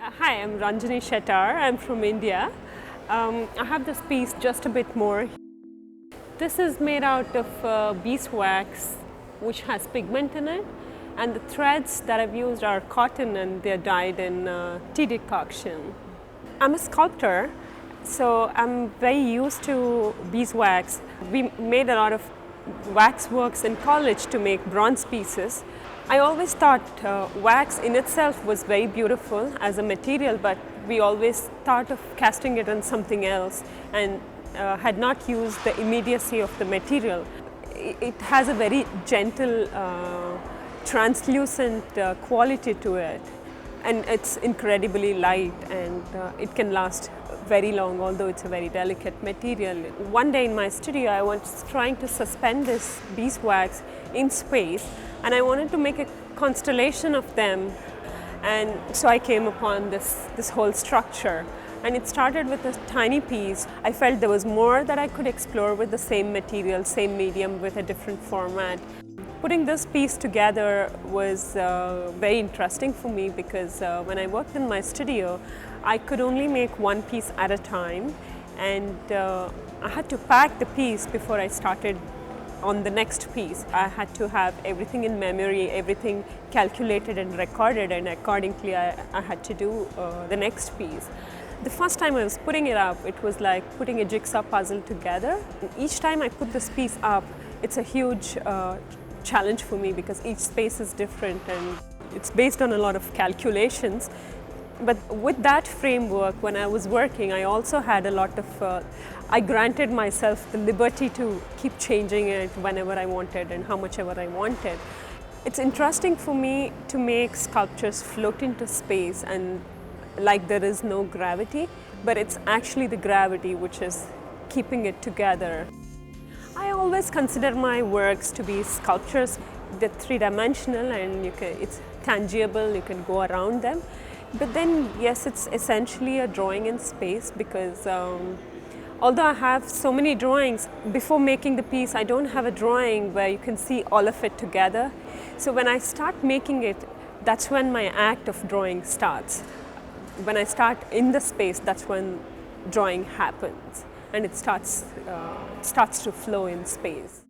Hi, I'm Ranjani Shettar. I'm from India. I have this piece just a bit more. This is made out of beeswax, which has pigment in it, and the threads that I've used are cotton and they're dyed in tea decoction. I'm a sculptor, so I'm very used to beeswax. We made a lot of wax works in college to make bronze pieces. I always thought wax in itself was very beautiful as a material, but we always thought of casting it on something else and had not used the immediacy of the material. It has a very gentle, translucent quality to it, and it's incredibly light, and it can last very long, although it's a very delicate material. One day in my studio, I was trying to suspend this beeswax in space, and I wanted to make a constellation of them, and so I came upon this whole structure. And it started with a tiny piece. I felt there was more that I could explore with the same material, same medium, with a different format. Putting this piece together was very interesting for me because when I worked in my studio, I could only make one piece at a time, and I had to pack the piece before I started on the next piece. I had to have everything in memory, everything calculated and recorded, and accordingly I had to do the next piece. The first time I was putting it up, it was like putting a jigsaw puzzle together. Each time I put this piece up, it's a huge challenge for me because each space is different and it's based on a lot of calculations. But with that framework, when I was working, I also had a lot of, I granted myself the liberty to keep changing it whenever I wanted and how much ever I wanted. It's interesting for me to make sculptures float into space, and like there is no gravity, but it's actually the gravity which is keeping it together. I always consider my works to be sculptures. They're three-dimensional and it's tangible, you can go around them. But then, yes, it's essentially a drawing in space because although I have so many drawings, before making the piece, I don't have a drawing where you can see all of it together. So when I start making it, that's when my act of drawing starts. When I start in the space, that's when drawing happens, and it starts to flow in space.